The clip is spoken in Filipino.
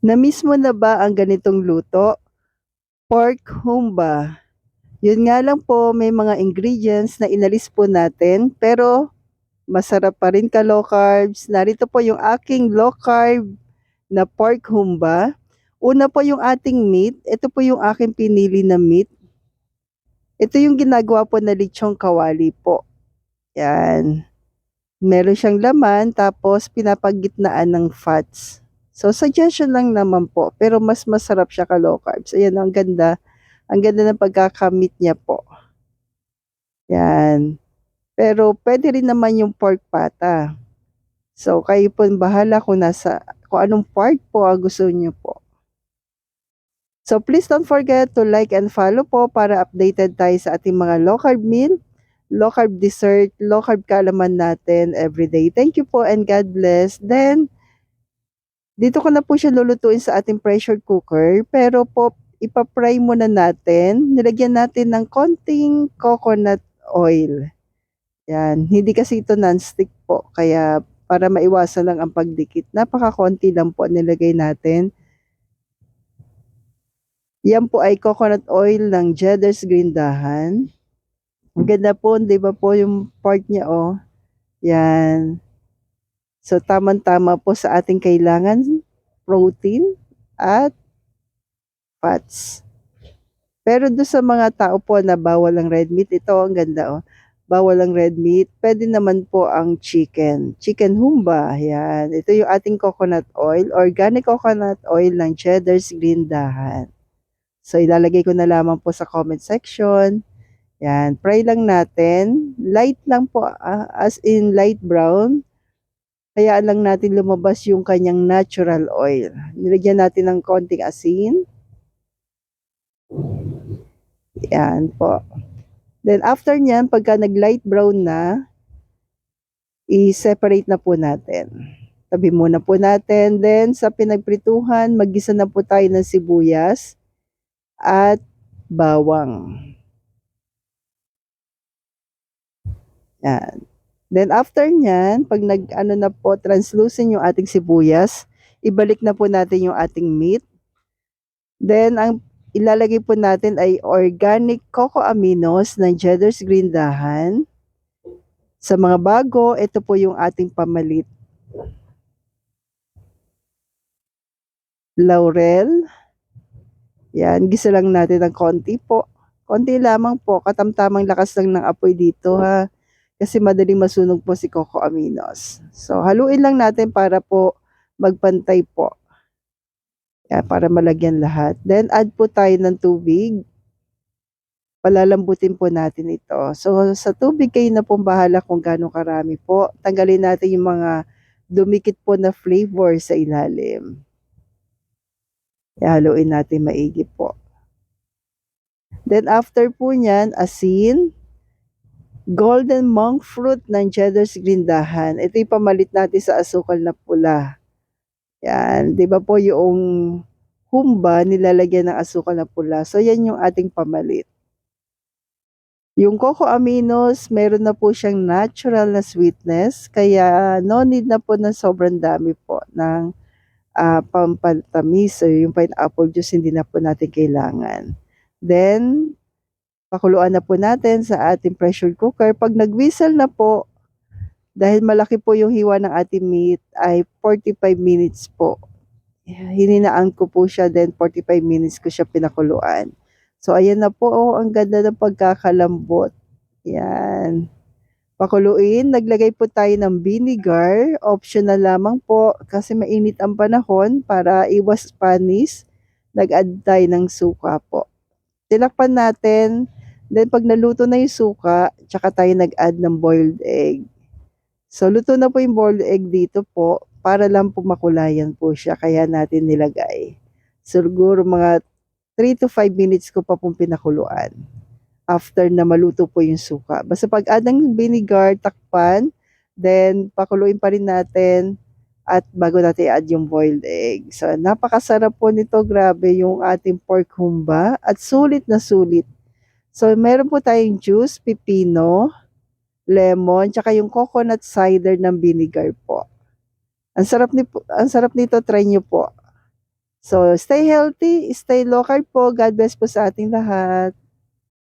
Na-miss mo na ba ang ganitong luto? Pork humba. Yun nga lang po, may mga ingredients na inalis po natin, pero masarap pa rin ka low carbs. Narito po yung aking low carb na pork humba. Una po yung ating meat. Ito po yung aking pinili na meat. Ito yung ginagawa po na lechong kawali po. Yan. Meron siyang laman, tapos pinapagitnaan ng fats. So, suggestion lang naman po, pero mas masarap siya ka low carbs. Ayan, ang ganda. Ang ganda ng pagkakamit niya po. Yan. Pero pwede rin naman yung pork pata. So, kayo po bahala kung anong part po ang gusto niyo po. So, please don't forget to like and follow po para updated tayo sa ating mga low carb meal, low carb dessert, low carb kaalaman natin everyday. Thank you po and God bless. Then, dito ko na po siya lulutuin sa ating pressure cooker. Pero po, ipapry muna natin. Nilagyan natin ng konting coconut oil. Yan. Hindi kasi ito non-stick po. Kaya para maiwasan lang ang pagdikit. Napaka-konti lang po nilagay natin. Yan po ay coconut oil ng Cheddar's Green Dahan. Ang ganda po, di ba po yung part niya, oh. Yan. So, tamang-tama po sa ating kailangan, protein at fats. Pero do sa mga tao po na bawal ang red meat, ito ang ganda, oh. Bawal ang red meat, pwede naman po ang chicken. Chicken humba, yan. Ito yung ating coconut oil, organic coconut oil ng Cheddar's Green Dahan. So, ilalagay ko na lamang po sa comment section. Yan, fry lang natin. Light lang po, as in light brown. Hayaan lang natin lumabas yung kanyang natural oil. Nilagyan natin ng konting asin. Yan po. Then after nyan, pagka nag-light brown na, i-separate na po natin. Tabi muna po natin. Then sa pinagprituhan, maggisa na po tayo ng sibuyas at bawang. Yan. Then after nyan, pag nag-ano na po, translucent yung ating sibuyas, ibalik na po natin yung ating meat. Then ang ilalagay po natin ay organic cocoa aminos ng Cheddar's Green Dahan. Sa mga bago, ito po yung ating pamalit. Laurel. Yan, gisa lang natin ng konti po. Konti lamang po, katamtamang lakas lang ng apoy dito ha. Kasi madaling masunog po si cocoa aminos. So, haluin lang natin para po magpantay po. Yan, para malagyan lahat. Then, add po tayo ng tubig. Palalambutin po natin ito. So, sa tubig kayo na pong bahala kung gaano karami po. Tanggalin natin yung mga dumikit po na flavor sa ilalim. Haluin natin maigi po. Then, after po nyan, asin, golden monk fruit ng Cheddar's Green Dahan. Ito yung pamalit natin sa asukal na pula. Yan, di ba po yung humba nilalagyan ng asukal na pula. So, yan yung ating pamalit. Yung cocoa aminos, meron na po siyang natural na sweetness, kaya no need na po ng sobrang dami po ng pampatamis. So, yung pineapple juice, hindi na po natin kailangan. Then, pakuluan na po natin sa ating pressure cooker. Pag nag-whistle na po, dahil malaki po yung hiwa ng ating meat, ay 45 minutes po. Hininaan ko po siya, then 45 minutes ko siya pinakuluan. So, ayan na po, oh, ang ganda ng pagkakalambot. Yan. Pakuluin, naglagay po tayo ng vinegar. Optional lamang po kasi mainit ang panahon para iwas panis. Nag-add tayo ng suka po. Tinakpan natin. Then, pag naluto na yung suka, tsaka tayo nag-add ng boiled egg. So, luto na po yung boiled egg dito po para lang po makulayan po siya. Kaya natin nilagay. Siguro mga 3 to 5 minutes ko pa pong pinakuluan after na maluto po yung suka. Basta pag-add ng vinegar, takpan, then pakuluin pa rin natin at bago natin i-add yung boiled egg. So, napakasarap po nito. Grabe yung ating pork humba at sulit na sulit. So, meron po tayong juice, pipino, lemon, tsaka yung coconut cider ng vinegar po. Ang sarap nito, try nyo po. So, stay healthy, stay low carb po. God bless po sa ating lahat.